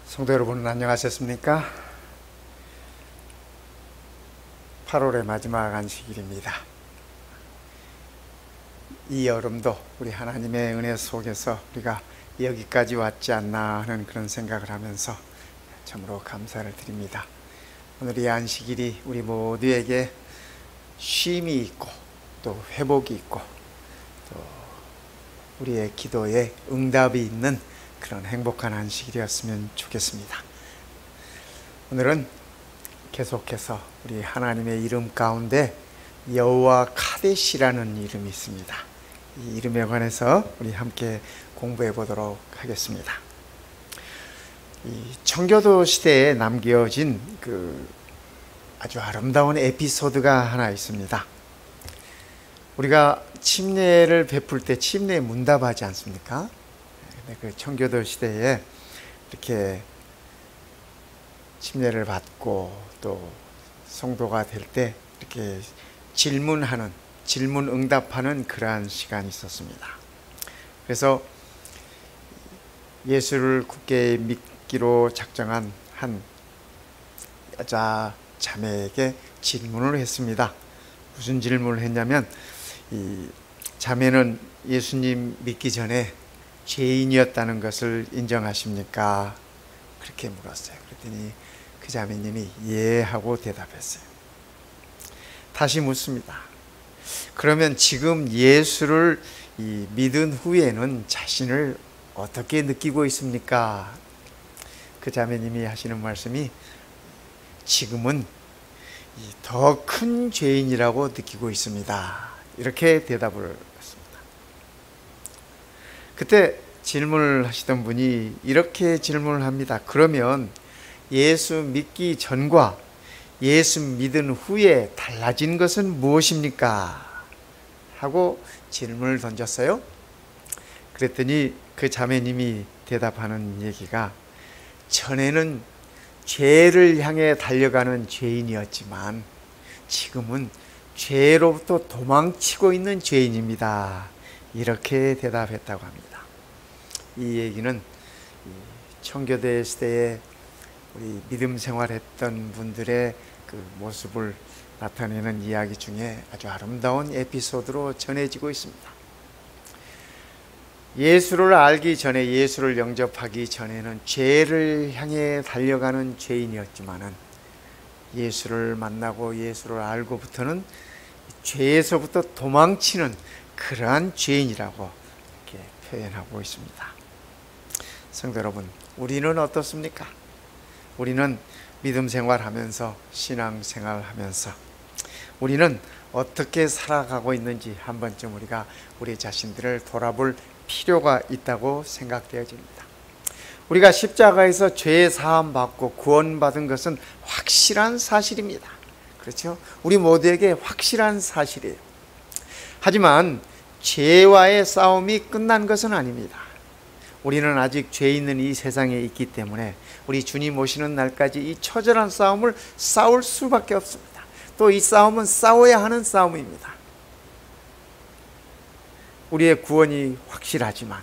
성도 여러분, 안녕하셨습니까? 8월의 마지막 안식일입니다. 이 여름도 우리 하나님의 은혜 속에서 우리가 여기까지 왔지 않나 하는 그런 생각을 하면서 참으로 감사를 드립니다. 오늘 이 안식일이 우리 모두에게 쉼이 있고 또 회복이 있고 또 우리의 기도에 응답이 있는 그런 행복한 안식일이었으면 좋겠습니다. 오늘은 계속해서 우리 하나님의 이름 가운데 여호와 카데시라는 이름이 있습니다. 이 이름에 관해서 우리 함께 공부해 보도록 하겠습니다. 이 청교도 시대에 남겨진 그 아주 아름다운 에피소드가 하나 있습니다. 우리가 침례를 베풀 때 침례에 문답하지 않습니까? 그 청교도 시대에 이렇게 침례를 받고 또 성도가 될 때 이렇게 질문 응답하는 그러한 시간이 있었습니다. 그래서 예수를 굳게 믿기로 작정한 한 여자 자매에게 질문을 했습니다. 무슨 질문을 했냐면, 이 자매는 예수님 믿기 전에 죄인이었다는 것을 인정하십니까? 그렇게 물었어요. 그랬더니 그 자매님이 예 하고 대답했어요. 다시 묻습니다. 그러면 지금 예수를 믿은 후에는 자신을 어떻게 느끼고 있습니까? 그 자매님이 하시는 말씀이 지금은 더 큰 죄인이라고 느끼고 있습니다. 이렇게 대답을 했습니다. 그때 질문을 하시던 분이 이렇게 질문을 합니다. 그러면 예수 믿기 전과 예수 믿은 후에 달라진 것은 무엇입니까? 하고 질문을 던졌어요. 그랬더니 그 자매님이 대답하는 얘기가, 전에는 죄를 향해 달려가는 죄인이었지만 지금은 죄로부터 도망치고 있는 죄인입니다. 이렇게 대답했다고 합니다. 이 얘기는 청교도 시대에 우리 믿음 생활했던 분들의 그 모습을 나타내는 이야기 중에 아주 아름다운 에피소드로 전해지고 있습니다. 예수를 알기 전에, 예수를 영접하기 전에는 죄를 향해 달려가는 죄인이었지만은 예수를 만나고 예수를 알고부터는 죄에서부터 도망치는 그러한 죄인이라고 이렇게 표현하고 있습니다. 성도 여러분, 우리는 어떻습니까? 우리는 믿음 생활하면서, 신앙 생활하면서 우리는 어떻게 살아가고 있는지 한 번쯤 우리가 우리 자신들을 돌아볼 필요가 있다고 생각되어집니다. 우리가 십자가에서 죄 사함 받고 구원받은 것은 확실한 사실입니다. 그렇죠? 우리 모두에게 확실한 사실이에요. 하지만 죄와의 싸움이 끝난 것은 아닙니다. 우리는 아직 죄 있는 이 세상에 있기 때문에 우리 주님 오시는 날까지 이 처절한 싸움을 싸울 수밖에 없습니다. 또 이 싸움은 싸워야 하는 싸움입니다. 우리의 구원이 확실하지만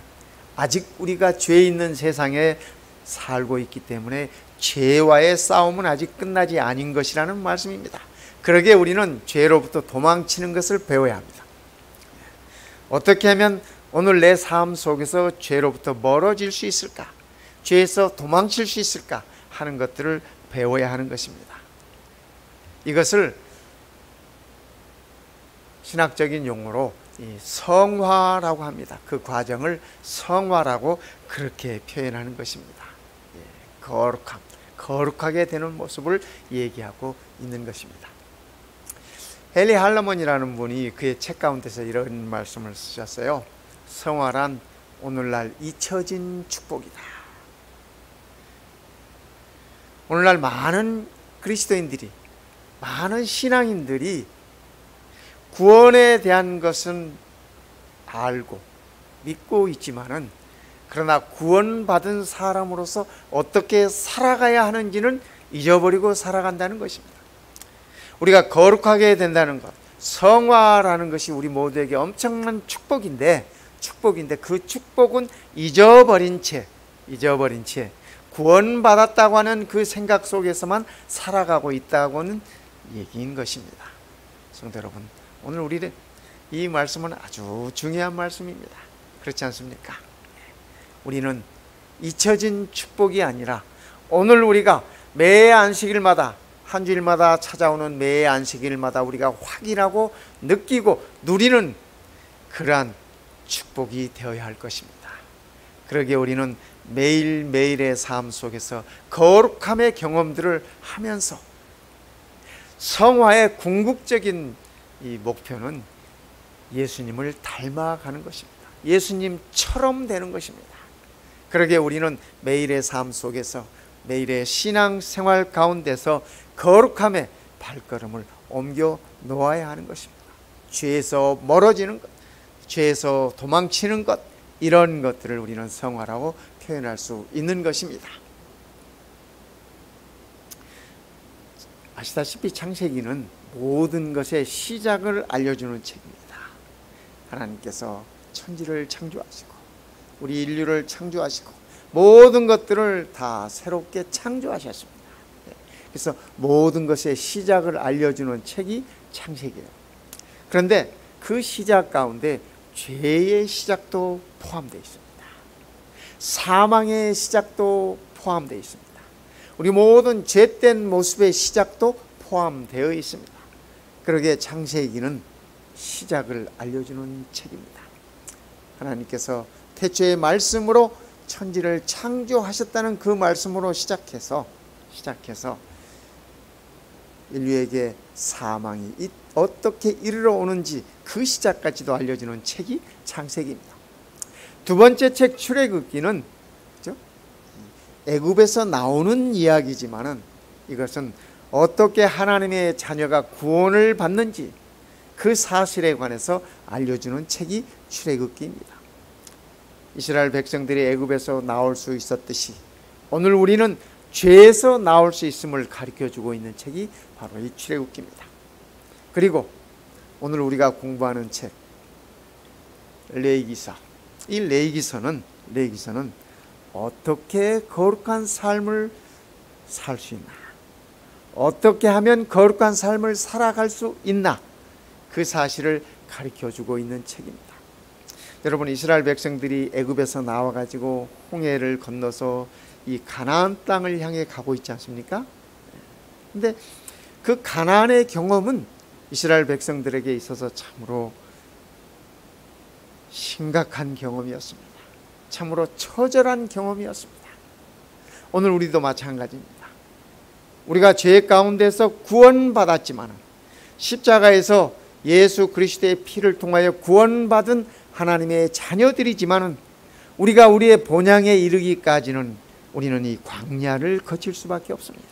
아직 우리가 죄 있는 세상에 살고 있기 때문에 죄와의 싸움은 아직 끝나지 않은 것이라는 말씀입니다. 그러기에 우리는 죄로부터 도망치는 것을 배워야 합니다. 어떻게 하면 오늘 내 삶 속에서 죄로부터 멀어질 수 있을까? 죄에서 도망칠 수 있을까? 하는 것들을 배워야 하는 것입니다. 이것을 신학적인 용어로 성화라고 합니다. 그 과정을 성화라고 그렇게 표현하는 것입니다. 거룩하게 되는 모습을 얘기하고 있는 것입니다. 헨리 할러먼이라는 분이 그의 책 가운데서 이런 말씀을 쓰셨어요. 성화란 오늘날 잊혀진 축복이다. 오늘날 많은 그리스도인들이, 많은 신앙인들이 구원에 대한 것은 알고 믿고 있지만은, 그러나 구원받은 사람으로서 어떻게 살아가야 하는지는 잊어버리고 살아간다는 것입니다. 우리가 거룩하게 된다는 것, 성화라는 것이 우리 모두에게 엄청난 축복인데 그 축복은 잊어버린 채 잊어버린 채 구원받았다고 하는 그 생각 속에서만 살아가고 있다고는 얘기인 것입니다. 성도 여러분, 오늘 우리 이 말씀은 아주 중요한 말씀입니다. 그렇지 않습니까? 우리는 잊혀진 축복이 아니라 오늘 우리가 매 안식일마다, 한 주일마다 찾아오는 매 안식일마다 우리가 확인하고 느끼고 누리는 그러한 축복이 되어야 할 것입니다. 그러기에 우리는 매일매일의 삶 속에서 거룩함의 경험들을 하면서 성화의 궁극적인 이 목표는 예수님을 닮아가는 것입니다. 예수님처럼 되는 것입니다. 그러기에 우리는 매일의 삶 속에서, 매일의 신앙생활 가운데서 거룩함의 발걸음을 옮겨 놓아야 하는 것입니다. 죄에서 멀어지는 것, 죄에서 도망치는 것, 이런 것들을 우리는 성화라고 표현할 수 있는 것입니다. 아시다시피 창세기는 모든 것의 시작을 알려주는 책입니다. 하나님께서 천지를 창조하시고 우리 인류를 창조하시고 모든 것들을 다 새롭게 창조하셨습니다. 그래서 모든 것의 시작을 알려주는 책이 창세기예요. 그런데 그 시작 가운데 죄의 시작도 포함되어 있습니다. 사망의 시작도 포함되어 있습니다. 우리 모든 죄된 모습의 시작도 포함되어 있습니다. 그러기에 창세기는 시작을 알려주는 책입니다. 하나님께서 태초의 말씀으로 천지를 창조하셨다는 그 말씀으로 시작해서 인류에게 사망이 어떻게 이르러 오는지 그 시작까지도 알려주는 책이 창세기입니다. 두 번째 책 출애굽기는 애굽에서 나오는 이야기지만은 이것은 어떻게 하나님의 자녀가 구원을 받는지 그 사실에 관해서 알려주는 책이 출애굽기입니다. 이스라엘 백성들이 애굽에서 나올 수 있었듯이 오늘 우리는 죄에서 나올 수 있음을 가르쳐주고 있는 책이 바로 이 출애굽기입니다. 그리고 오늘 우리가 공부하는 책 레위기서, 이 레위기서는 어떻게 거룩한 삶을 살 수 있나, 어떻게 하면 거룩한 삶을 살아갈 수 있나, 그 사실을 가르쳐주고 있는 책입니다. 여러분, 이스라엘 백성들이 애굽에서 나와가지고 홍해를 건너서 이 가나안 땅을 향해 가고 있지 않습니까? 근데 그 가나안의 경험은 이스라엘 백성들에게 있어서 참으로 심각한 경험이었습니다. 참으로 처절한 경험이었습니다. 오늘 우리도 마찬가지입니다. 우리가 죄 가운데서 구원받았지만 십자가에서 예수 그리스도의 피를 통하여 구원받은 하나님의 자녀들이지만 우리가 우리의 본향에 이르기까지는 우리는 이 광야를 거칠 수밖에 없습니다.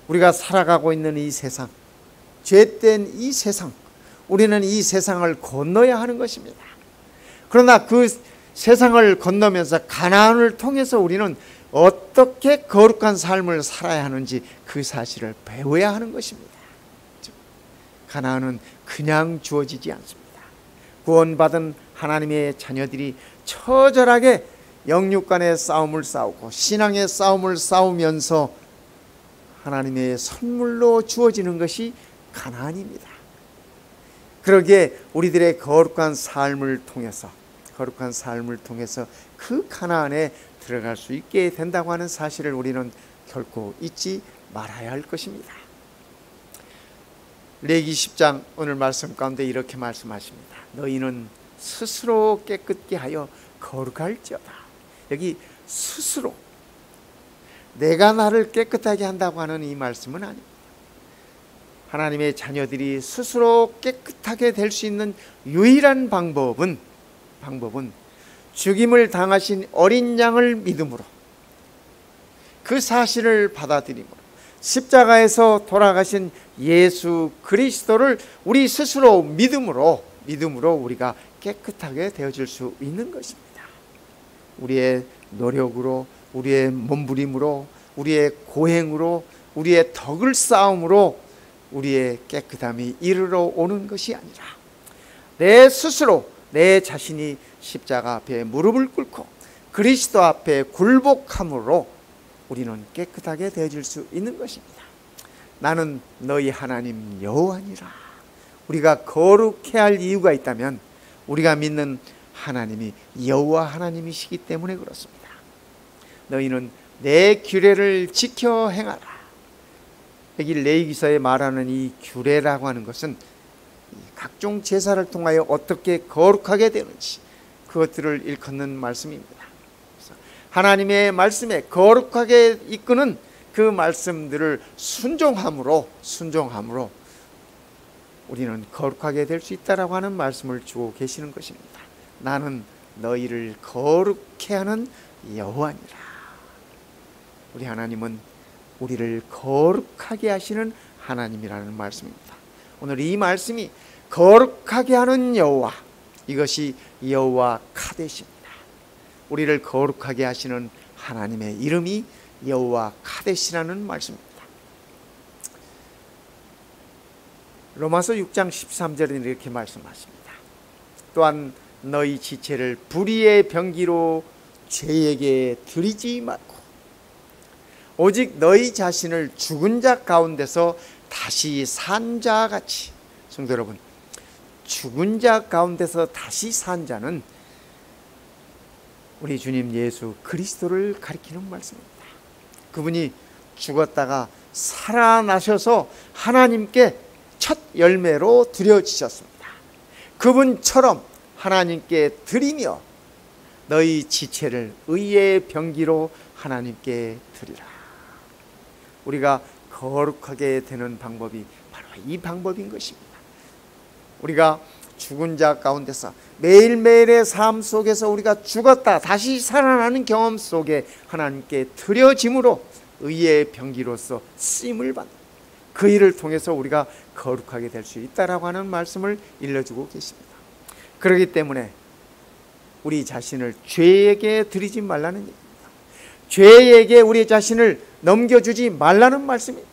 우리가 살아가고 있는 이 세상, 죄된 이 세상, 우리는 이 세상을 건너야 하는 것입니다. 그러나 그 세상을 건너면서 가나안을 통해서 우리는 어떻게 거룩한 삶을 살아야 하는지 그 사실을 배워야 하는 것입니다. 가나안은 그냥 주어지지 않습니다. 구원받은 하나님의 자녀들이 처절하게 영육 간의 싸움을 싸우고 신앙의 싸움을 싸우면서 하나님의 선물로 주어지는 것이 가나안입니다. 그러기에 우리들의 거룩한 삶을 통해서 그 가나안에 들어갈 수 있게 된다고 하는 사실을 우리는 결코 잊지 말아야 할 것입니다. 레위기 10장 오늘 말씀 가운데 이렇게 말씀하십니다. 너희는 스스로 깨끗게 하여 거룩할지어다. 여기 스스로, 내가 나를 깨끗하게 한다고 하는 이 말씀은 아닙니다. 하나님의 자녀들이 스스로 깨끗하게 될 수 있는 유일한 방법은 죽임을 당하신 어린 양을 믿음으로, 그 사실을 받아들임으로, 십자가에서 돌아가신 예수 그리스도를 우리 스스로 믿음으로 우리가 깨끗하게 되어질 수 있는 것입니다. 우리의 노력으로, 우리의 몸부림으로, 우리의 고행으로, 우리의 덕을 쌓음으로 우리의 깨끗함이 이르러 오는 것이 아니라 내 스스로, 내 자신이 십자가 앞에 무릎을 꿇고 그리스도 앞에 굴복함으로 우리는 깨끗하게 되어질 수 있는 것입니다. 나는 너희 하나님 여호와니라. 우리가 거룩해야 할 이유가 있다면 우리가 믿는 하나님이 여호와 하나님이시기 때문에 그렇습니다. 너희는 내 규례를 지켜 행하라. 여기 레위기서에 말하는 이 규례라고 하는 것은 각종 제사를 통하여 어떻게 거룩하게 되는지 그것들을 일컫는 말씀입니다. 하나님의 말씀에 거룩하게 이끄는 그 말씀들을 순종함으로 우리는 거룩하게 될 수 있다라고 하는 말씀을 주고 계시는 것입니다. 나는 너희를 거룩해 하는 여호와니라. 우리 하나님은 우리를 거룩하게 하시는 하나님이라는 말씀입니다. 오늘 이 말씀이 거룩하게 하는 여호와, 이것이 여호와 카데시입니다. 우리를 거룩하게 하시는 하나님의 이름이 여호와 카데시라는 말씀입니다. 로마서 6장 13절에는 이렇게 말씀하십니다. 또한 너희 지체를 불의의 병기로 죄에게 드리지 말고 오직 너희 자신을 죽은 자 가운데서 다시 산 자 같이. 성도 여러분, 죽은 자 가운데서 다시 산 자는 우리 주님 예수 그리스도를 가리키는 말씀입니다. 그분이 죽었다가 살아나셔서 하나님께 첫 열매로 드려지셨습니다. 그분처럼 하나님께 드리며 너희 지체를 의의 병기로 하나님께 드리라. 우리가 거룩하게 되는 방법이 바로 이 방법인 것입니다. 우리가 죽은 자 가운데서 매일매일의 삶 속에서 우리가 죽었다 다시 살아나는 경험 속에 하나님께 드려짐으로 의의 병기로서 쓰임을 받는 그 일을 통해서 우리가 거룩하게 될 수 있다라고 하는 말씀을 일러주고 계십니다. 그렇기 때문에 우리 자신을 죄에게 드리지 말라는 얘기입니다. 죄에게 우리 자신을 넘겨주지 말라는 말씀입니다.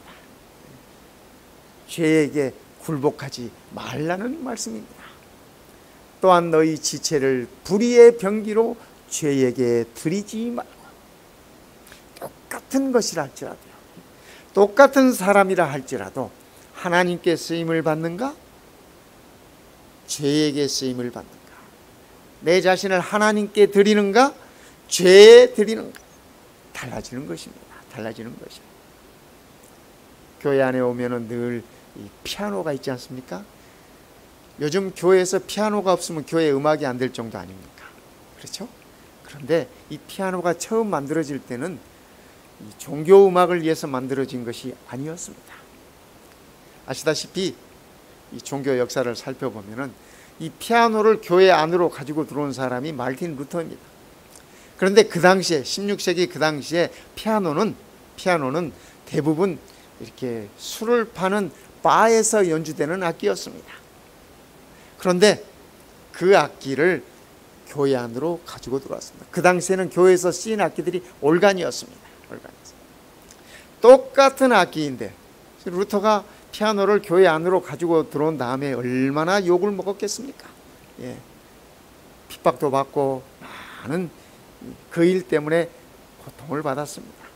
죄에게 굴복하지 말라는 말씀입니다. 또한 너희 지체를 불의의 병기로 죄에게 드리지 말고. 똑같은 것이라 할지라도요, 똑같은 사람이라 할지라도 하나님께 쓰임을 받는가? 죄에게 쓰임을 받는가? 내 자신을 하나님께 드리는가? 죄에 드리는가? 달라지는 것입니다. 달라지는 것입니다. 교회 안에 오면은 늘 이 피아노가 있지 않습니까? 요즘 교회에서 피아노가 없으면 교회 음악이 안 될 정도 아닙니까? 그렇죠? 그런데 이 피아노가 처음 만들어질 때는 이 종교 음악을 위해서 만들어진 것이 아니었습니다. 아시다시피 이 종교 역사를 살펴보면은 이 피아노를 교회 안으로 가지고 들어온 사람이 마르틴 루터입니다. 그런데 그 당시에 16세기 그 당시에 피아노는 대부분 이렇게 술을 파는 바에서 연주되는 악기였습니다. 그런데 그 악기를 교회 안으로 가지고 들어왔습니다. 그 당시에는 교회에서 쓰인 악기들이 올간이었습니다. 똑같은 악기인데 루터가 피아노를 교회 안으로 가지고 들어온 다음에 얼마나 욕을 먹었겠습니까? 예. 핍박도 받고 많은 그 일 때문에 고통을 받았습니다.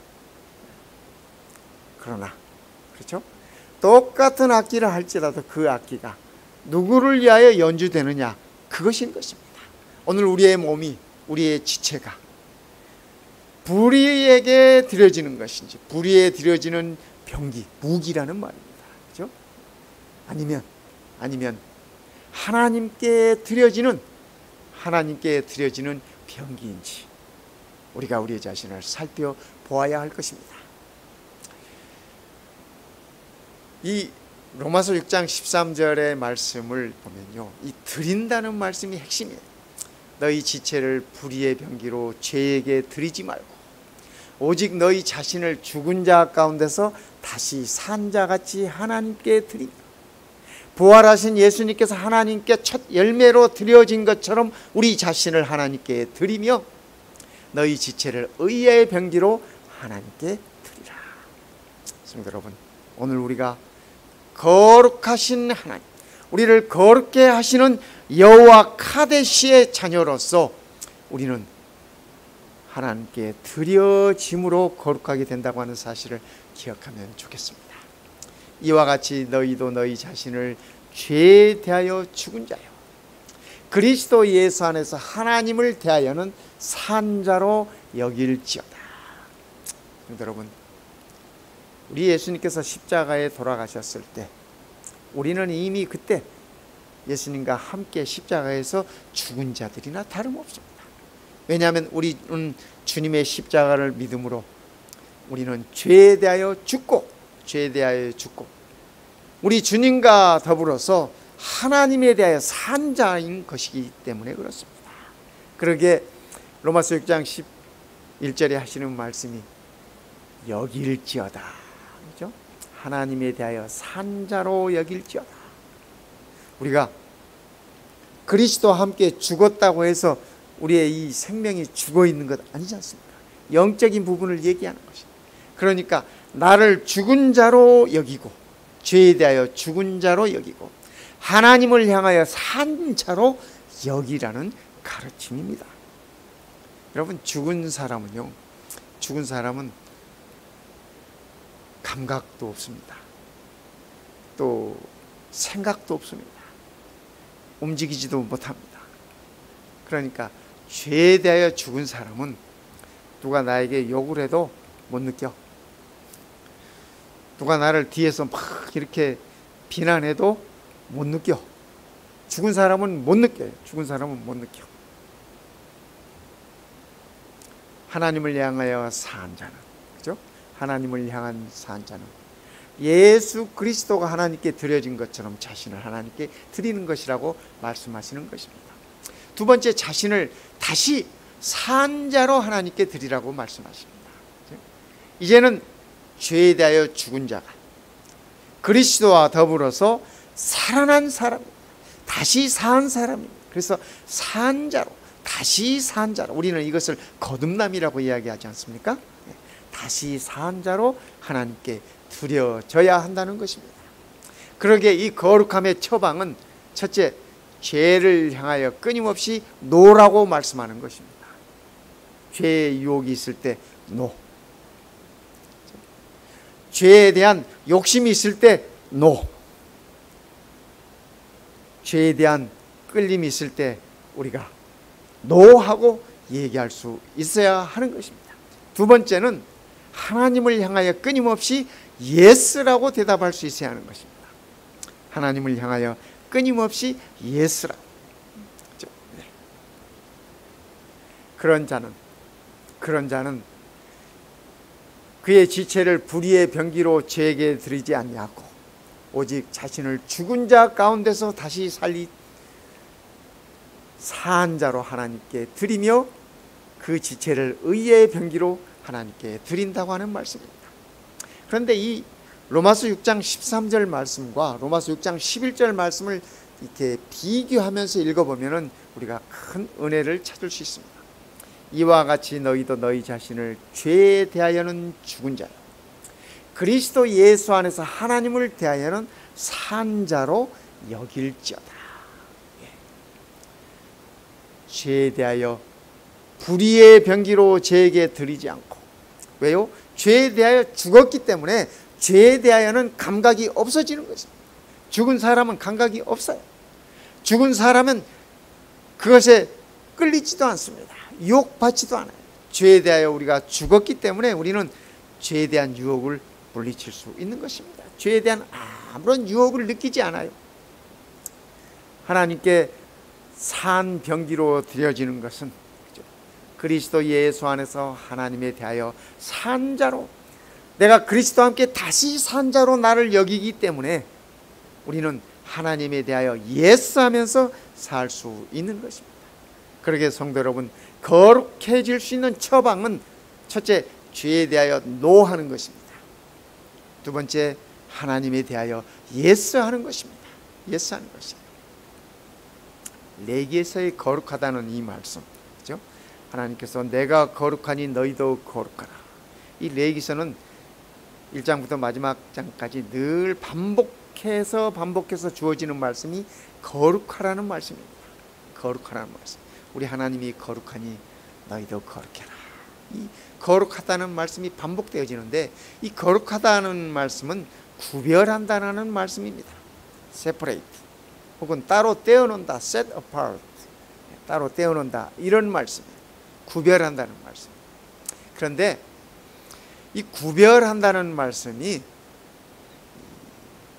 그러나 그렇죠? 똑같은 악기를 할지라도 그 악기가 누구를 위하여 연주되느냐, 그것인 것입니다. 오늘 우리의 몸이, 우리의 지체가 불의에게 드려지는 것인지, 불의에 드려지는 병기, 무기라는 말입니다. 그렇죠? 아니면 하나님께 드려지는 병기인지 우리가 우리의 자신을 살펴보아야 할 것입니다. 이 로마서 6장 13절의 말씀을 보면요, 이 드린다는 말씀이 핵심이에요. 너희 지체를 불의의 병기로 죄에게 드리지 말고 오직 너희 자신을 죽은 자 가운데서 다시 산 자 같이 하나님께 드리며, 부활하신 예수님께서 하나님께 첫 열매로 드려진 것처럼 우리 자신을 하나님께 드리며 너희 지체를 의의 병기로 하나님께 드리라. 성도 여러분, 오늘 우리가 거룩하신 하나님, 우리를 거룩게 하시는 여호와 카데시의 자녀로서 우리는 하나님께 드려짐으로 거룩하게 된다고 하는 사실을 기억하면 좋겠습니다. 이와 같이 너희도 너희 자신을 죄에 대하여 죽은 자요 그리스도 예수 안에서 하나님을 대하여는 산 자로 여길지어다. 여러분, 우리 예수님께서 십자가에 돌아가셨을 때 우리는 이미 그때 예수님과 함께 십자가에서 죽은 자들이나 다름없습니다. 왜냐하면 우리는 주님의 십자가를 믿음으로 우리는 죄에 대하여 죽고 우리 주님과 더불어서 하나님에 대하여 산 자인 것이기 때문에 그렇습니다. 그러기에 로마서 6장 11절에 하시는 말씀이 여길지어다, 그렇죠? 하나님에 대하여 산 자로 여길지어다. 우리가 그리스도와 함께 죽었다고 해서 우리의 이 생명이 죽어 있는 것 아니지 않습니까? 영적인 부분을 얘기하는 것입니다. 그러니까 나를 죽은 자로 여기고 죄에 대하여 죽은 자로 여기고 하나님을 향하여 산 자로 여기라는 가르침입니다. 여러분, 죽은 사람은 감각도 없습니다. 또 생각도 없습니다. 움직이지도 못합니다. 그러니까 죄에 대하여 죽은 사람은 누가 나에게 욕을 해도 못 느껴. 누가 나를 뒤에서 막 이렇게 비난해도 못 느껴. 죽은 사람은 못 느껴요. 죽은 사람은 못 느껴. 하나님을 향하여 산 자는, 그죠? 하나님을 향한 산 자는 예수 그리스도가 하나님께 드려진 것처럼 자신을 하나님께 드리는 것이라고 말씀하시는 것입니다. 두 번째, 자신을 다시 산 자로 하나님께 드리라고 말씀하십니다. 이제는 죄에 대하여 죽은 자가 그리스도와 더불어서 살아난 사람입니다. 다시 산 사람입니다. 그래서 산 자로, 다시 산 자로, 우리는 이것을 거듭남이라고 이야기하지 않습니까? 다시 산 자로 하나님께 드려져야 한다는 것입니다. 그러기에 이 거룩함의 처방은 첫째, 죄를 향하여 끊임없이 노라고 말씀하는 것입니다. 죄의 유혹이 있을 때 노. 죄에 대한 욕심이 있을 때 노. 죄에 대한 끌림이 있을 때 우리가 노하고 얘기할 수 있어야 하는 것입니다. 두 번째는 하나님을 향하여 끊임없이 예스라고 대답할 수 있어야 하는 것입니다. 하나님을 향하여 끊임없이 예스라고. 그런 자는 그의 지체를 불의의 병기로 죄에게 드리지 아니하고 오직 자신을 죽은 자 가운데서 다시 살리 산 자로 하나님께 드리며 그 지체를 의의 병기로 하나님께 드린다고 하는 말씀입니다. 그런데 이 로마서 6장 13절 말씀과 로마서 6장 11절 말씀을 이렇게 비교하면서 읽어보면 우리가 큰 은혜를 찾을 수 있습니다. 이와 같이 너희도 너희 자신을 죄에 대하여는 죽은 자요 그리스도 예수 안에서 하나님을 대하여는 산 자로 여길지어다. 죄에 대하여 불의의 병기로 죄에게 드리지 않고, 왜요? 죄에 대하여 죽었기 때문에 죄에 대하여는 감각이 없어지는 것입니다. 죽은 사람은 감각이 없어요. 죽은 사람은 그것에 끌리지도 않습니다. 유혹받지도 않아요. 죄에 대하여 우리가 죽었기 때문에 우리는 죄에 대한 유혹을 물리칠 수 있는 것입니다. 죄에 대한 아무런 유혹을 느끼지 않아요. 하나님께 산 병기로 드려지는 것은 그리스도 예수 안에서 하나님에 대하여 산 자로, 내가 그리스도와 함께 다시 산 자로 나를 여기기 때문에 우리는 하나님에 대하여 예스하면서 살 수 있는 것입니다. 그러게 성도 여러분, 거룩해질 수 있는 처방은 첫째, 죄에 대하여 노하는 것입니다. 두 번째, 하나님에 대하여 예스하는 것입니다. 예스하는 것입니다. 레위기에서의 거룩하다는 이 말씀, 그렇죠? 하나님께서 내가 거룩하니 너희도 거룩하라. 이 레위기서는 1장부터 마지막 장까지 늘 반복해서 주어지는 말씀이 거룩하라는 말씀입니다. 거룩하라는 말씀. 우리 하나님이 거룩하니 너희도 거룩해라. 이 거룩하다는 말씀이 반복되어지는데, 이 거룩하다는 말씀은 구별한다는 말씀입니다. separate, 혹은 따로 떼어놓는다, set apart, 따로 떼어놓는다, 이런 말씀이에요. 구별한다는 말씀. 그런데 이 구별한다는 말씀이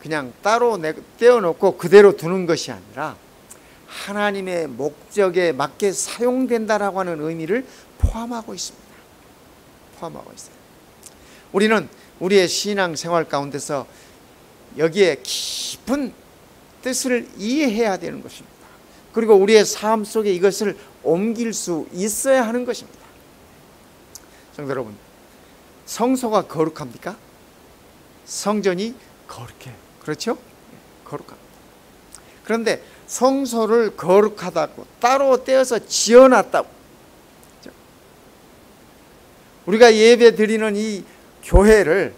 그냥 따로 떼어놓고 그대로 두는 것이 아니라 하나님의 목적에 맞게 사용된다라고 하는 의미를 포함하고 있습니다. 포함하고 있어요. 우리는 우리의 신앙 생활 가운데서 여기에 깊은 뜻을 이해해야 되는 것입니다. 그리고 우리의 삶 속에 이것을 옮길 수 있어야 하는 것입니다. 성도 여러분, 성소가 거룩합니까? 성전이 거룩해요. 그렇죠? 거룩합니다. 그런데 성소를 거룩하다고 따로 떼어서 지어놨다고, 우리가 예배 드리는 이 교회를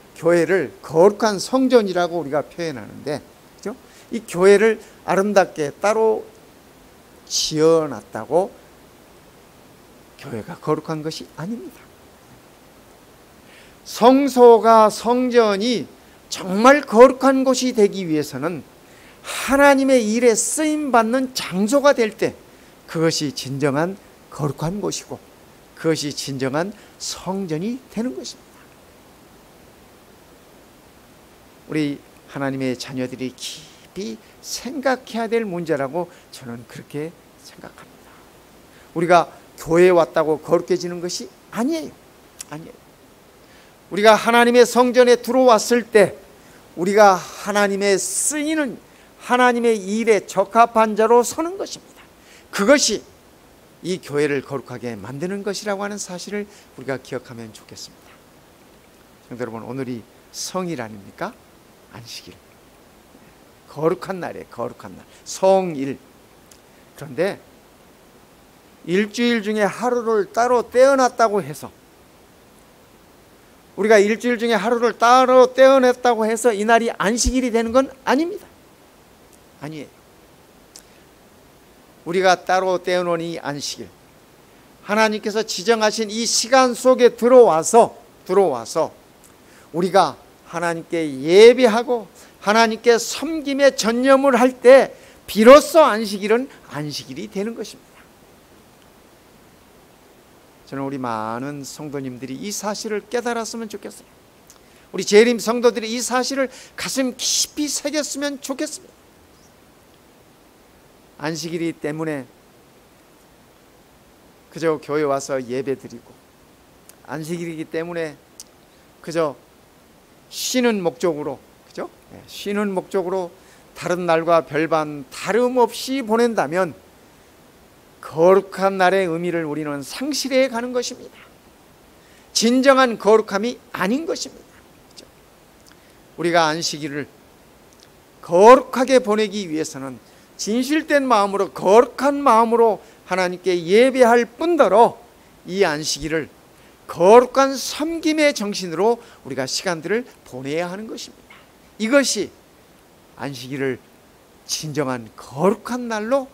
거룩한 성전이라고 우리가 표현하는데, 그렇죠? 이 교회를 아름답게 따로 지어놨다고 교회가 거룩한 것이 아닙니다. 성소가, 성전이 정말 거룩한 곳이 되기 위해서는 하나님의 일에 쓰임받는 장소가 될 때 그것이 진정한 거룩한 곳이고, 그것이 진정한 성전이 되는 것입니다. 우리 하나님의 자녀들이 깊이 생각해야 될 문제라고 저는 그렇게 생각합니다. 우리가 교회에 왔다고 거룩해지는 것이 아니에요. 우리가 하나님의 성전에 들어왔을 때 우리가 하나님의 쓰이는 하나님의 일에 적합한 자로 서는 것입니다. 그것이 이 교회를 거룩하게 만드는 것이라고 하는 사실을 우리가 기억하면 좋겠습니다. 성도 여러분, 오늘이 성일 아닙니까? 안식일, 거룩한 날이에요. 거룩한 날, 성일. 그런데 일주일 중에 하루를 따로 떼어놨다고 해서, 우리가 일주일 중에 하루를 따로 떼어냈다고 해서 이 날이 안식일이 되는 건 아닙니다. 아니에요. 우리가 따로 떼어놓은 이 안식일, 하나님께서 지정하신 이 시간 속에 들어와서 우리가 하나님께 예배하고 하나님께 섬김에 전념을 할 때 비로소 안식일은 안식일이 되는 것입니다. 저는 우리 많은 성도님들이 이 사실을 깨달았으면 좋겠어요. 우리 재림 성도들이 이 사실을 가슴 깊이 새겼으면 좋겠습니다. 안식일이기 때문에 그저 교회 와서 예배드리고, 안식일이기 때문에 그저 쉬는 목적으로, 그죠? 쉬는 목적으로 다른 날과 별반 다름없이 보낸다면 거룩한 날의 의미를 우리는 상실해 가는 것입니다. 진정한 거룩함이 아닌 것입니다. 그죠? 우리가 안식일을 거룩하게 보내기 위해서는 진실된 마음으로, 거룩한 마음으로 하나님께 예배할 뿐더러 이 안식일을 거룩한 섬김의 정신으로 우리가 시간들을 보내야 하는 것입니다. 이것이 안식일을 진정한 거룩한 날로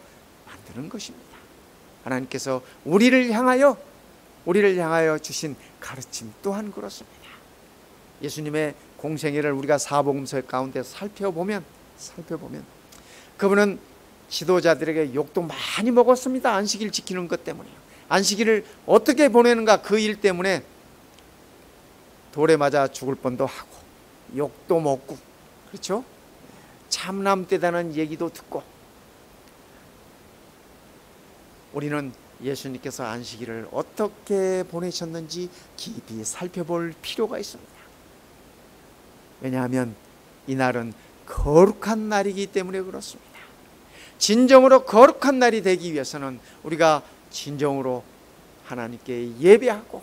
만드는 것입니다. 하나님께서 우리를 향하여 주신 가르침 또한 그렇습니다. 예수님의 공생애를 우리가 사복음서 가운데 살펴보면 그분은 지도자들에게 욕도 많이 먹었습니다. 안식일 지키는 것 때문에요. 안식일을 어떻게 보내는가, 그 일 때문에 돌에 맞아 죽을 뻔도 하고 욕도 먹고, 그렇죠? 참남되다는 얘기도 듣고. 우리는 예수님께서 안식일을 어떻게 보내셨는지 깊이 살펴볼 필요가 있습니다. 왜냐하면 이날은 거룩한 날이기 때문에 그렇습니다. 진정으로 거룩한 날이 되기 위해서는 우리가 진정으로 하나님께 예배하고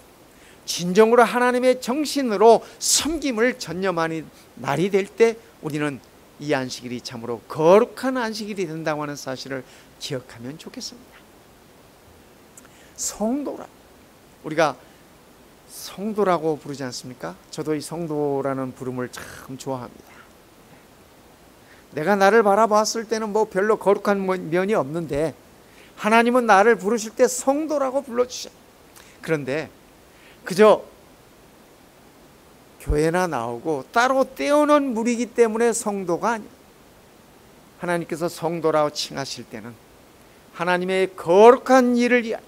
진정으로 하나님의 정신으로 섬김을 전념하는 날이 될 때 우리는 이 안식일이 참으로 거룩한 안식일이 된다고 하는 사실을 기억하면 좋겠습니다. 성도라, 우리가 성도라고 부르지 않습니까? 저도 이 성도라는 부름을 참 좋아합니다. 내가 나를 바라봤을 때는 뭐 별로 거룩한 면이 없는데 하나님은 나를 부르실 때 성도라고 불러주셔요. 그런데 그저 교회나 나오고 따로 떼어놓은 무리이기 때문에 성도가 아니에요. 하나님께서 성도라고 칭하실 때는 하나님의 거룩한 일을 위한,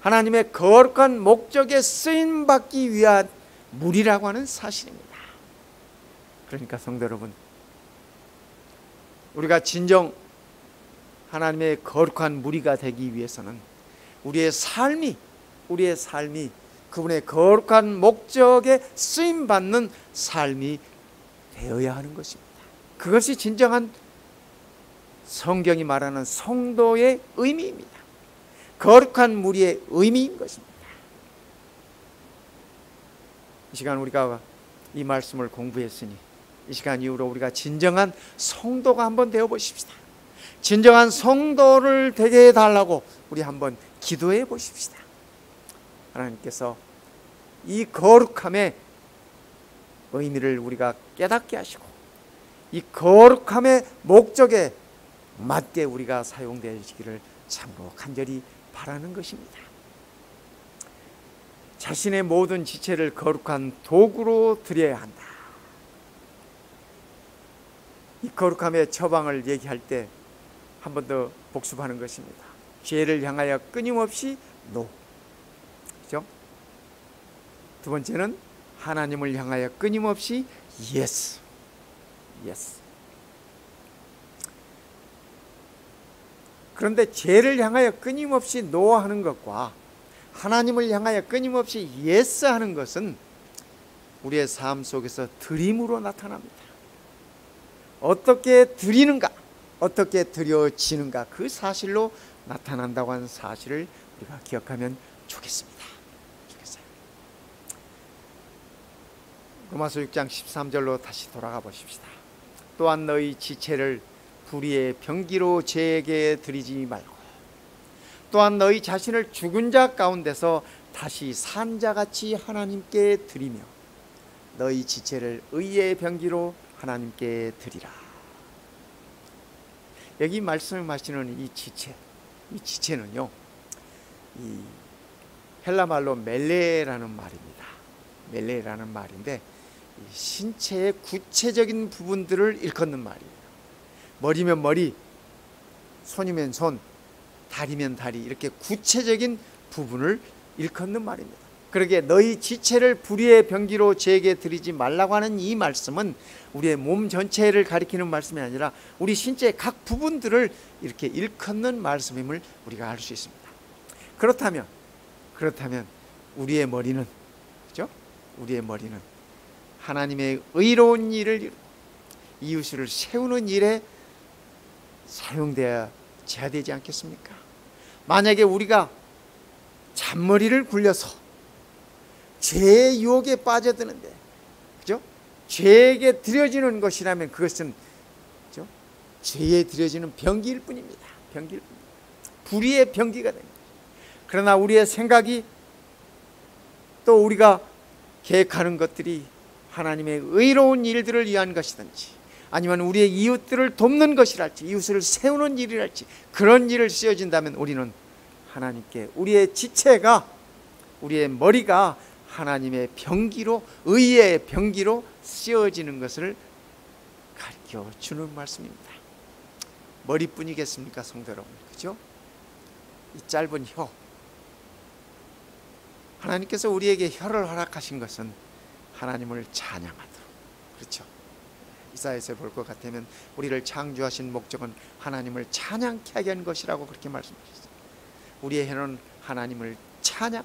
하나님의 거룩한 목적에 쓰임받기 위한 무리라고 하는 사실입니다. 그러니까 성도 여러분, 우리가 진정 하나님의 거룩한 무리가 되기 위해서는 우리의 삶이 그분의 거룩한 목적에 쓰임받는 삶이 되어야 하는 것입니다. 그것이 진정한 성경이 말하는 성도의 의미입니다. 거룩한 무리의 의미인 것입니다. 이 시간 우리가 이 말씀을 공부했으니 이 시간 이후로 우리가 진정한 성도가 한번 되어 보십시다. 진정한 성도를 되게 해달라고 우리 한번 기도해 보십시다. 하나님께서 이 거룩함의 의미를 우리가 깨닫게 하시고 이 거룩함의 목적에 맞게 우리가 사용되시기를 참으로 간절히 바라는 것입니다. 자신의 모든 지체를 거룩한 도구로 드려야 한다. 이 거룩함의 처방을 얘기할 때 한 번 더 복습하는 것입니다. 죄를 향하여 끊임없이 노. 그죠? 두 번째는 하나님을 향하여 끊임없이 yes. yes. 그런데 죄를 향하여 끊임없이 no 하는 것과 하나님을 향하여 끊임없이 yes 하는 것은 우리의 삶 속에서 드림으로 나타납니다. 어떻게 드리는가, 어떻게 드려지는가, 그 사실로 나타난다고 하는 사실을 우리가 기억하면 좋겠습니다. 로마서 6장 13절로 다시 돌아가 보십시다. 또한 너희 지체를 불의의 병기로 죄에게 드리지 말고 또한 너희 자신을 죽은 자 가운데서 다시 산 자같이 하나님께 드리며 너희 지체를 의의 병기로 하나님께 드리라. 여기 말씀하시는 이 지체는요, 이 헬라 말로 멜레라는 말입니다. 멜레라는 말인데 신체의 구체적인 부분들을 일컫는 말이에요. 머리면 머리, 손이면 손, 다리면 다리, 이렇게 구체적인 부분을 일컫는 말입니다. 그러기에 너희 지체를 불의의 병기로 죄에게 드리지 말라고 하는 이 말씀은 우리의 몸 전체를 가리키는 말씀이 아니라 우리 신체의 각 부분들을 이렇게 일컫는 말씀임을 우리가 알 수 있습니다. 그렇다면 우리의 머리는, 그죠? 우리의 머리는 하나님의 의로운 일을 이루고 이웃을 세우는 일에 사용되어야 되지 않겠습니까? 만약에 우리가 잔머리를 굴려서 죄의 유혹에 빠져드는데, 그죠? 죄에게 드려지는 것이라면 그것은, 그죠? 죄에 드려지는 병기일 뿐입니다. 병기일 뿐입니다. 불의의 병기가 됩니다. 그러나 우리의 생각이 또 우리가 계획하는 것들이 하나님의 의로운 일들을 위한 것이든지 아니면 우리의 이웃들을 돕는 것이랄지 이웃을 세우는 일이랄지 그런 일을 쓰여진다면 우리는 하나님께 우리의 지체가, 우리의 머리가 하나님의 병기로, 의의 병기로 쓰여지는 것을 가르쳐 주는 말씀입니다. 머리뿐이겠습니까, 성도 여러분? 그죠? 이 짧은 혀, 하나님께서 우리에게 혀를 허락하신 것은 하나님을 찬양하도록, 그렇죠? 이사야에서 볼 것 같으면 우리를 창조하신 목적은 하나님을 찬양케 하게 한 것이라고 그렇게 말씀하셨어요. 우리의 혀는 하나님을 찬양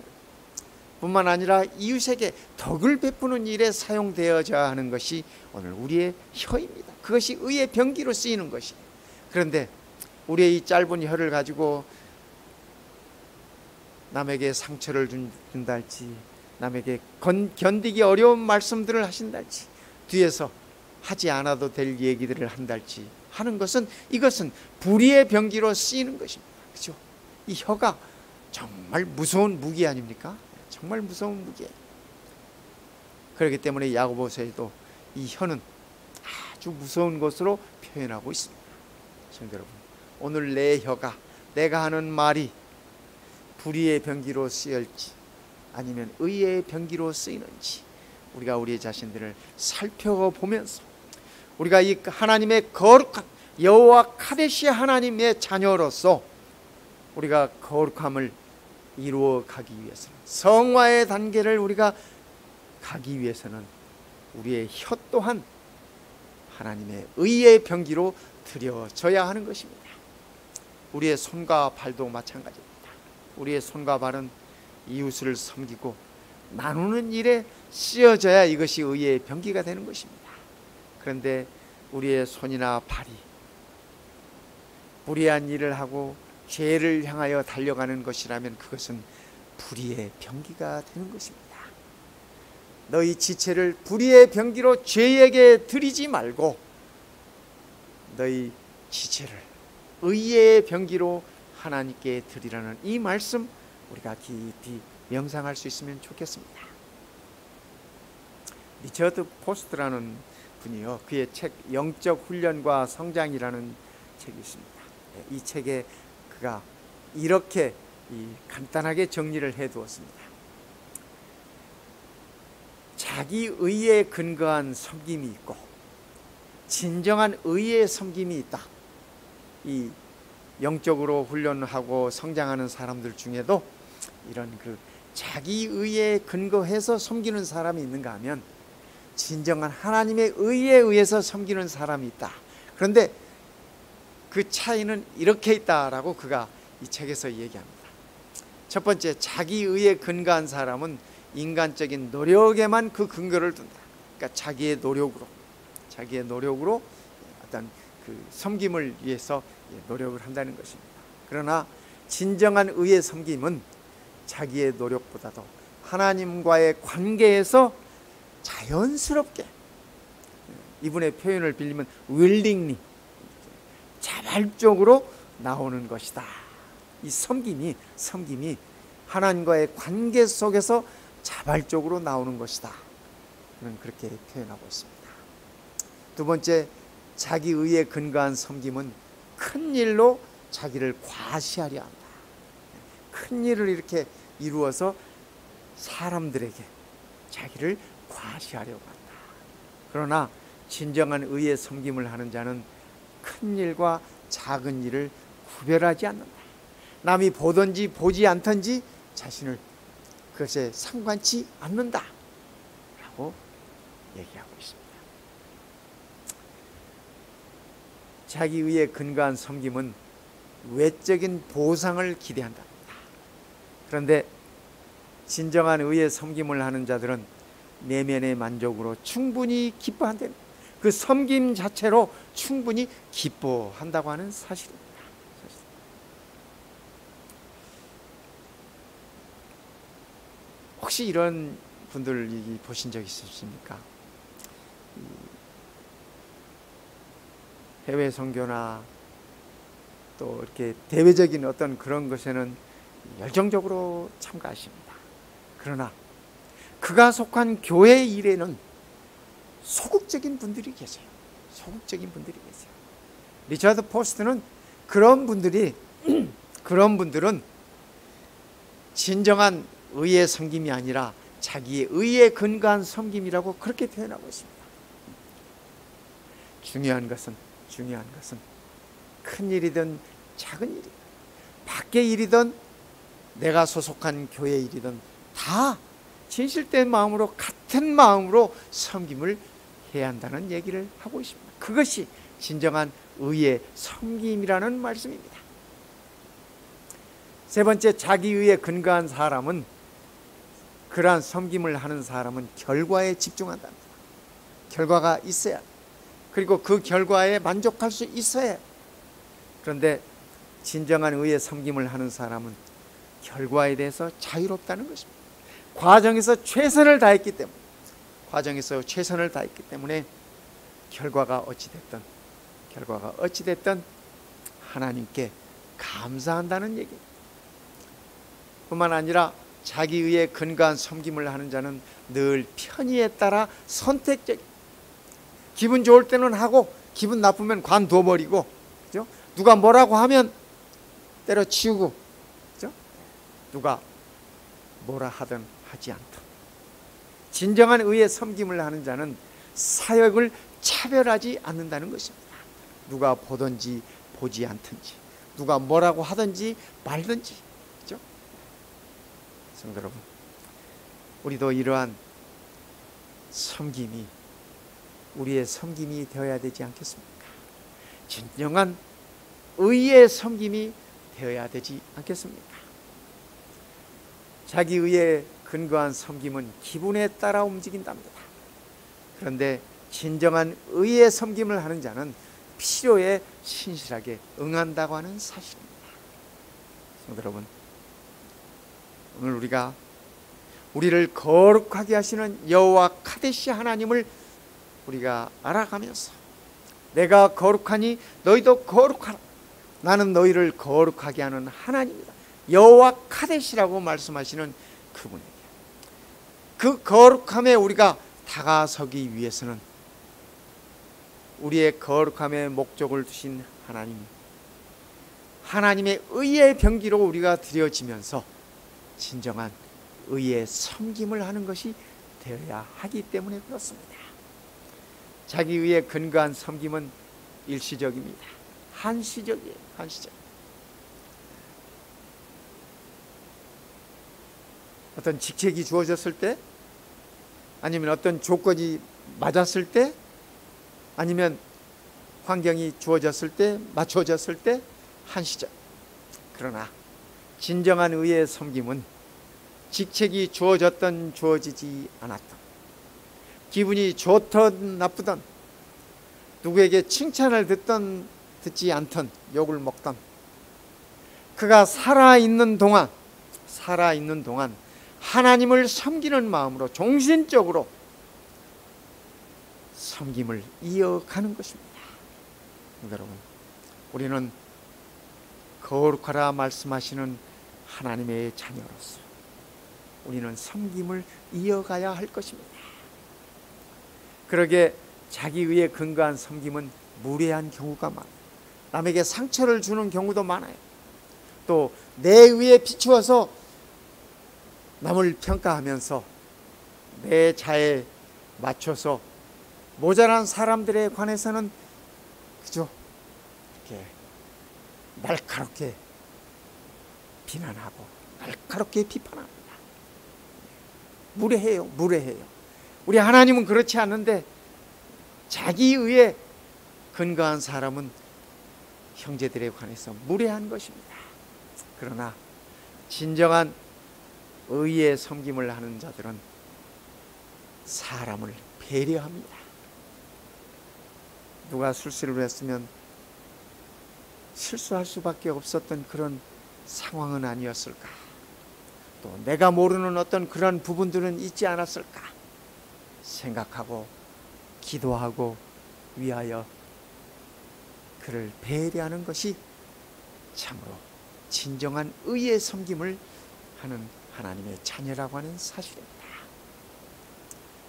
뿐만 아니라 이웃에게 덕을 베푸는 일에 사용되어져야 하는 것이 오늘 우리의 혀입니다. 그것이 의의 병기로 쓰이는 것이에요. 그런데 우리의 이 짧은 혀를 가지고 남에게 상처를 준다 할지, 남에게 견디기 어려운 말씀들을 하신다 할지, 뒤에서 하지 않아도 될 얘기들을 한다 할지 하는 것은, 이것은 불의의 병기로 쓰이는 것입니다. 그렇죠? 이 혀가 정말 무서운 무기 아닙니까? 정말 무서운 무기예요. 그렇기 때문에 야고보서에도 이 혀는 아주 무서운 것으로 표현하고 있습니다. 성도 여러분, 오늘 내 혀가, 내가 하는 말이 불의의 병기로 쓰일지 아니면 의의 병기로 쓰이는지 우리가 우리 자신들을 살펴보면서 우리가 이 하나님의 거룩한 여호와 카데시 하나님의 자녀로서 우리가 거룩함을 이루어 가기 위해서는, 성화의 단계를 우리가 가기 위해서는 우리의 혀 또한 하나님의 의의 병기로 드려져야 하는 것입니다. 우리의 손과 발도 마찬가지입니다. 우리의 손과 발은 이웃을 섬기고 나누는 일에 쓰여져야 이것이 의의 병기가 되는 것입니다. 그런데 우리의 손이나 발이 불의한 일을 하고 죄를 향하여 달려가는 것이라면 그것은 불의의 병기가 되는 것입니다. 너희 지체를 불의의 병기로 죄에게 드리지 말고 너희 지체를 의의 병기로 하나님께 드리라는 이 말씀 우리가 깊이 명상할 수 있으면 좋겠습니다. 리처드 포스트라는 분이요, 그의 책 영적 훈련과 성장이라는 책이 있습니다. 이 책에 그가 이렇게 간단하게 정리를 해두었습니다. 자기 의에 근거한 섬김이 있고 진정한 의의 섬김이 있다. 이 영적으로 훈련하고 성장하는 사람들 중에도 이런 자기 의에 근거해서 섬기는 사람이 있는가 하면 진정한 하나님의 의에 의해서 섬기는 사람이 있다. 그런데 그 차이는 이렇게 있다라고 그가 이 책에서 얘기합니다. 첫 번째, 자기 의에 근거한 사람은 인간적인 노력에만 그 근거를 둔다. 그러니까 자기의 노력으로 어떤 섬김을 위해서 노력을 한다는 것입니다. 그러나 진정한 의의 섬김은 자기의 노력보다도 하나님과의 관계에서 자연스럽게, 이분의 표현을 빌리면 willingly, 자발적으로 나오는 것이다. 이 섬김이 하나님과의 관계 속에서 자발적으로 나오는 것이다. 저는 그렇게 표현하고 있습니다. 두 번째, 자기 의에 근거한 섬김은 큰 일로 자기를 과시하려 한다. 큰 일을 이렇게 이루어서 사람들에게 자기를 과시하려고 한다. 그러나 진정한 의의 섬김을 하는 자는 큰 일과 작은 일을 구별하지 않는다. 남이 보든지 보지 않든지 자신을 그것에 상관치 않는다 라고 얘기하고 있습니다. 자기 의에 근거한 섬김은 외적인 보상을 기대한다. 그런데 진정한 의의 섬김을 하는 자들은 내면의 만족으로 충분히 기뻐한다. 그 섬김 자체로 충분히 기뻐한다고 하는 사실입니다. 혹시 이런 분들 보신 적 있으십니까? 해외 선교나 또 이렇게 대외적인 어떤 그런 것에는 열정적으로 참가하십니다. 그러나 그가 속한 교회 일에는 소극적인 분들이 계세요. 리처드 포스트는 그런 분들은 진정한 의의 섬김이 아니라 자기의 의에 근거한 섬김이라고 그렇게 표현하고 있습니다. 중요한 것은 큰 일이든 작은 일이든 밖의 일이든 내가 소속한 교회 일이든 다 진실된 마음으로, 같은 마음으로 섬김을 해야 한다는 얘기를 하고 있습니다. 그것이 진정한 의의 섬김이라는 말씀입니다. 세 번째, 자기 의에 근거한 사람은, 그러한 섬김을 하는 사람은 결과에 집중한다. 결과가 있어야 돼. 그리고 그 결과에 만족할 수 있어야 해. 그런데 진정한 의의 섬김을 하는 사람은 결과에 대해서 자유롭다는 것입니다. 과정에서 최선을 다했기 때문에 결과가 어찌됐든 하나님께 감사한다는 얘기입니다. 뿐만 아니라 자기 의에 근거한 섬김을 하는 자는 늘 편의에 따라 선택적, 기분 좋을 때는 하고 기분 나쁘면 관둬버리고, 그죠? 누가 뭐라고 하면 때려치우고, 그죠? 누가 뭐라 하든 하지 않다. 진정한 의의 섬김을 하는 자는 사역을 차별하지 않는다는 것입니다. 누가 보든지 보지 않든지, 누가 뭐라고 하든지 말든지, 그렇죠? 성도 여러분, 우리도 이러한 섬김이 우리의 섬김이 되어야 되지 않겠습니까? 진정한 의의 섬김이 되어야 되지 않겠습니까? 자기 의에 근거한 섬김은 기분에 따라 움직인답니다. 그런데 진정한 의의 섬김을 하는 자는 필요에 신실하게 응한다고 하는 사실입니다. 성도 여러분, 오늘 우리를 거룩하게 하시는 여호와 카데시 하나님을 우리가 알아가면서 내가 거룩하니 너희도 거룩하라. 나는 너희를 거룩하게 하는 하나님이다. 여호와 카데시라고 말씀하시는 그분에게 그 거룩함에 우리가 다가서기 위해서는 우리의 거룩함의 목적을 두신 하나님의 의의 병기로 우리가 드려지면서 진정한 의의 섬김을 하는 것이 되어야 하기 때문에 그렇습니다. 자기 의에 근거한 섬김은 일시적입니다. 한시적이에요. 한시적. 어떤 직책이 주어졌을 때, 아니면 어떤 조건이 맞았을 때, 아니면 환경이 주어졌을 때, 맞춰졌을 때 한시적. 그러나 진정한 의의 섬김은 직책이 주어졌던 주어지지 않았던, 기분이 좋든 나쁘든, 누구에게 칭찬을 듣든 듣지 않던, 욕을 먹던, 그가 살아있는 동안 하나님을 섬기는 마음으로 종신적으로 섬김을 이어가는 것입니다. 여러분, 우리는 거룩하라 말씀하시는 하나님의 자녀로서 우리는 섬김을 이어가야 할 것입니다. 그러게 자기 의에 근거한 섬김은 무례한 경우가 많아요. 남에게 상처를 주는 경우도 많아요. 또 내 의에 비추어서 남을 평가하면서 내 자에 맞춰서 모자란 사람들에 관해서는 그저 이렇게 날카롭게 비난하고 날카롭게 비판합니다. 무례해요. 우리 하나님은 그렇지 않는데 자기 의에 근거한 사람은 형제들에 관해서 무례한 것입니다. 그러나 진정한 의의 섬김을 하는 자들은 사람을 배려합니다. 누가 실수를 했으면 실수할 수밖에 없었던 그런 상황은 아니었을까? 또 내가 모르는 어떤 그런 부분들은 있지 않았을까? 생각하고 기도하고 위하여 그를 배려하는 것이 참으로 진정한 의의 섬김을 하는 하나님의 자녀라고 하는 사실입니다.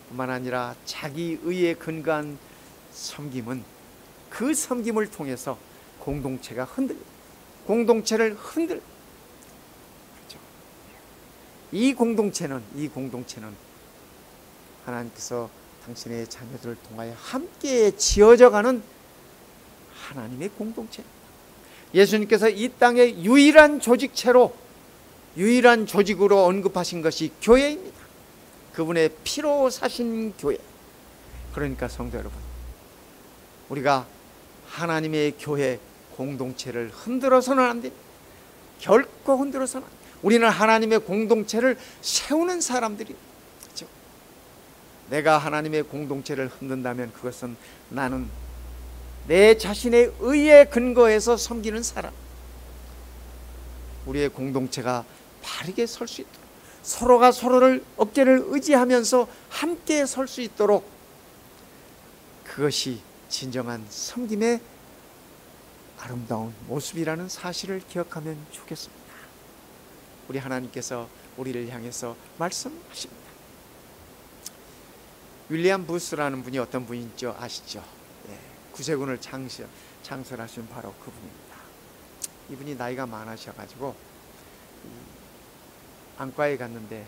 뿐만 아니라 자기 의에 근거한 섬김은 그 섬김을 통해서 공동체가 공동체를 흔들. 그렇죠? 이 공동체는 하나님께서 당신의 자녀들을 통하여 함께 지어져가는 하나님의 공동체입니다. 예수님께서 이 땅의 유일한 조직으로 언급하신 것이 교회입니다. 그분의 피로 사신 교회. 그러니까 성도 여러분, 우리가 하나님의 교회 공동체를 흔들어서는 안 됩니다. 결코 흔들어서는 안 됩니다. 우리는 하나님의 공동체를 세우는 사람들이, 그렇죠? 내가 하나님의 공동체를 흔든다면 그것은 나는 내 자신의 의에 근거해서 섬기는 사람. 우리의 공동체가 바르게 설 수 있도록, 서로가 서로를 어깨를 의지하면서 함께 설 수 있도록, 그것이 진정한 섬김의 아름다운 모습이라는 사실을 기억하면 좋겠습니다. 우리 하나님께서 우리를 향해서 말씀하십니다. 윌리엄 부스라는 분이 어떤 분인지 아시죠? 구세군을 창설하신 바로 그분입니다. 이분이 나이가 많으셔가지고 안과에 갔는데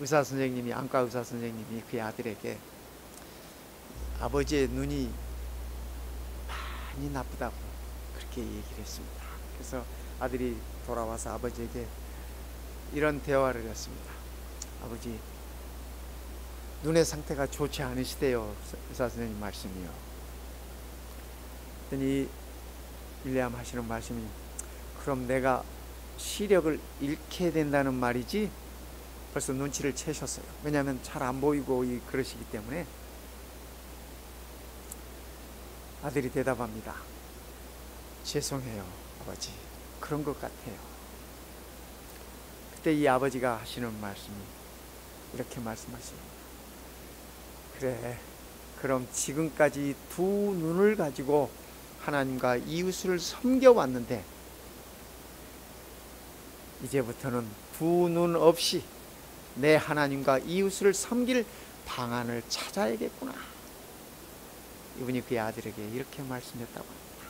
의사 선생님이, 안과 의사 선생님이 그 아들에게 아버지의 눈이 많이 나쁘다고 그렇게 얘기를 했습니다. 그래서 아들이 돌아와서 아버지에게 이런 대화를 했습니다. 아버지, 눈의 상태가 좋지 않으시대요. 의사 선생님 말씀이요. 그랬더니 윌리엄 하시는 말씀이, 그럼 내가 시력을 잃게 된다는 말이지? 벌써 눈치를 채셨어요. 왜냐하면 잘 안 보이고 그러시기 때문에. 아들이 대답합니다. 죄송해요, 아버지. 그런 것 같아요. 그때 이 아버지가 하시는 말씀이 이렇게 말씀하십니다. 그래, 그럼 지금까지 두 눈을 가지고 하나님과 이웃을 섬겨왔는데 이제부터는 두 눈 없이 내 하나님과 이웃을 섬길 방안을 찾아야겠구나. 이분이 그의 아들에게 이렇게 말씀했다고 합니다.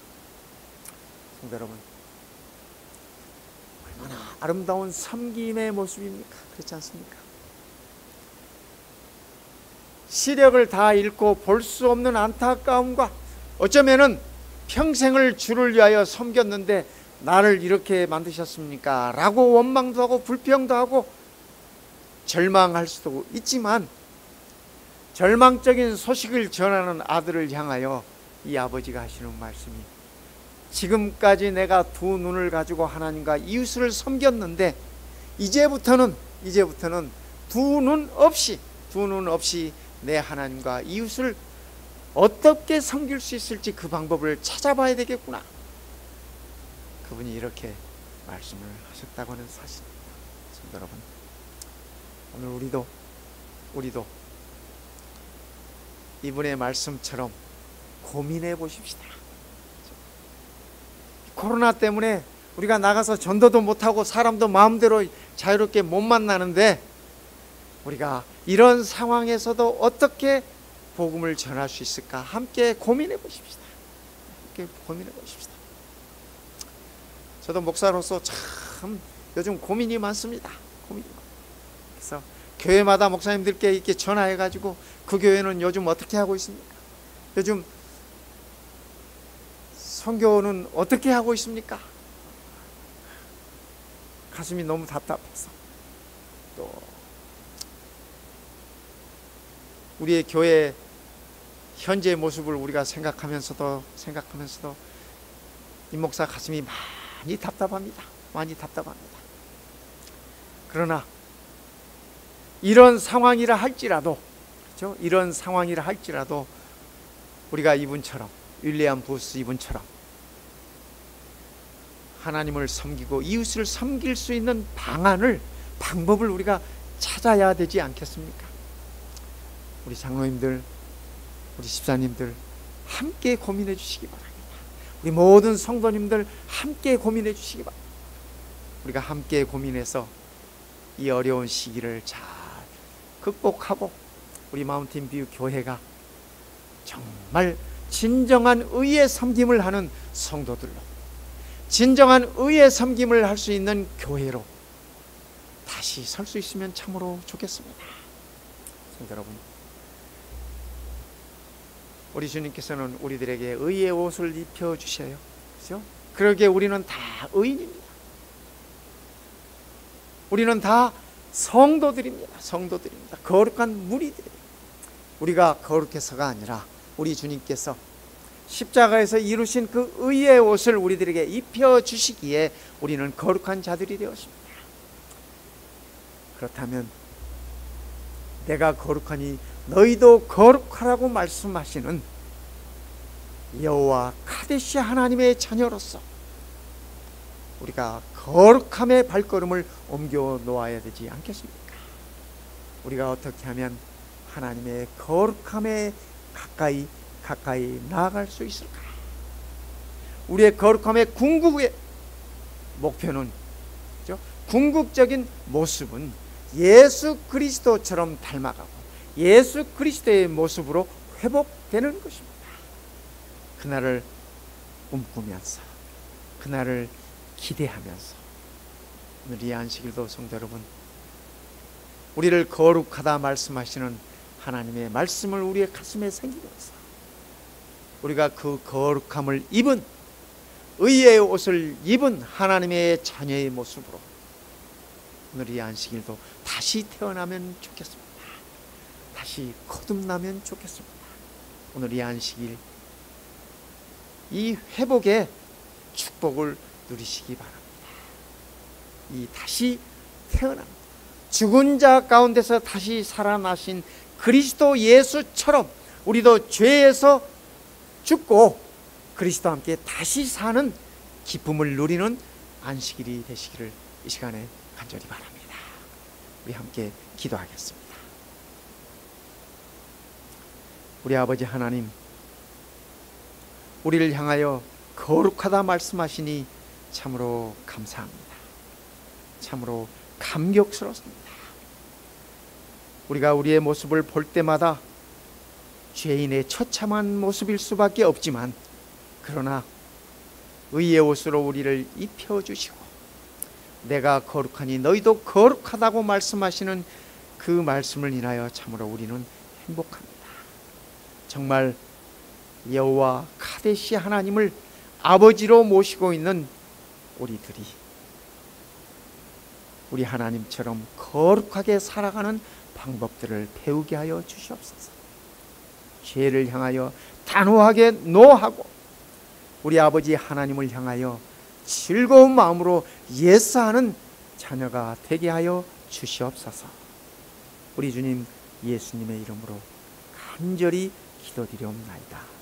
성도 여러분, 얼마나 아름다운 섬김의 모습입니까? 그렇지 않습니까? 시력을 다 잃고 볼 수 없는 안타까움과 어쩌면은 평생을 주를 위하여 섬겼는데 나를 이렇게 만드셨습니까? 라고 원망도 하고 불평도 하고 절망할 수도 있지만, 절망적인 소식을 전하는 아들을 향하여 이 아버지가 하시는 말씀이, 지금까지 내가 두 눈을 가지고 하나님과 이웃을 섬겼는데 이제부터는 두 눈 없이 내 하나님과 이웃을 어떻게 섬길 수 있을지 그 방법을 찾아봐야 되겠구나. 그분이 이렇게 말씀을 하셨다고 하는 사실입니다. 성도 여러분, 오늘 우리도 이분의 말씀처럼 고민해 보십시다. 코로나 때문에 우리가 나가서 전도도 못하고 사람도 마음대로 자유롭게 못 만나는데, 우리가 이런 상황에서도 어떻게 복음을 전할 수 있을까? 함께 고민해 보십시다. 함께 고민해 보십시다. 저도 목사로서 참 요즘 고민이 많습니다. 그래서 교회마다 목사님들께 이렇게 전화해가지고 그 교회는 요즘 어떻게 하고 있습니까? 요즘 선교는 어떻게 하고 있습니까? 가슴이 너무 답답해서, 또 우리의 교회 현재의 모습을 우리가 생각하면서도 이 목사 가슴이 많이 답답합니다. 그러나 이런 상황이라 할지라도, 그렇죠? 이런 상황이라 할지라도 우리가 이분처럼, 윌리엄 부스 이분처럼 하나님을 섬기고 이웃을 섬길 수 있는 방법을 우리가 찾아야 되지 않겠습니까? 우리 장로님들, 우리 집사님들 함께 고민해 주시기 바랍니다. 우리 모든 성도님들 함께 고민해 주시기 바랍니다. 우리가 함께 고민해서 이 어려운 시기를 잘 극복하고 우리 마운틴뷰 교회가 정말 진정한 의의 섬김을 하는 성도들로, 진정한 의의 섬김을 할 수 있는 교회로 다시 설 수 있으면 참으로 좋겠습니다. 성도 여러분, 우리 주님께서는 우리들에게 의의 옷을 입혀주셔요. 그렇죠? 그러기에 우리는 다 의인입니다. 우리는 다 성도들입니다. 거룩한 무리들입니다. 우리가 거룩해서가 아니라 우리 주님께서 십자가에서 이루신 그 의의 옷을 우리들에게 입혀주시기에 우리는 거룩한 자들이 되었습니다. 그렇다면 내가 거룩하니 너희도 거룩하라고 말씀하시는 여호와 카데시 하나님의 자녀로서 우리가 거룩함의 발걸음을 옮겨 놓아야 되지 않겠습니까? 우리가 어떻게 하면 하나님의 거룩함에 가까이 나아갈 수 있을까? 우리의 거룩함의 궁극의 목표는, 그렇죠? 궁극적인 모습은 예수 그리스도처럼 닮아가고 예수 그리스도의 모습으로 회복되는 것입니다. 그날을 꿈꾸면서, 그날을 기대하면서 오늘 이 안식일도 성도 여러분, 우리를 거룩하다 말씀하시는 하나님의 말씀을 우리의 가슴에 새기면서 우리가 그 거룩함을 입은 의의 옷을 입은 하나님의 자녀의 모습으로 오늘 이 안식일도 다시 태어나면 좋겠습니다. 다시 거듭나면 좋겠습니다. 오늘 이 안식일 이 회복의 축복을 누리시기 바랍니다. 이 다시 태어난 죽은 자 가운데서 다시 살아나신 그리스도 예수처럼 우리도 죄에서 죽고 그리스도와 함께 다시 사는 기쁨을 누리는 안식일이 되시기를 이 시간에 간절히 바랍니다. 우리 함께 기도하겠습니다. 우리 아버지 하나님, 우리를 향하여 거룩하다 말씀하시니 참으로 감사합니다. 참으로 감격스럽습니다. 우리가 우리의 모습을 볼 때마다 죄인의 처참한 모습일 수밖에 없지만, 그러나 의의 옷으로 우리를 입혀주시고 내가 거룩하니 너희도 거룩하다고 말씀하시는 그 말씀을 인하여 참으로 우리는 행복합니다. 정말 여호와 카데시 하나님을 아버지로 모시고 있는 우리들이 우리 하나님처럼 거룩하게 살아가는 방법들을 배우게 하여 주시옵소서. 죄를 향하여 단호하게 노하고 우리 아버지 하나님을 향하여 즐거운 마음으로 예스하는 자녀가 되게 하여 주시옵소서. 우리 주님 예수님의 이름으로 간절히 기도드리옵나이다.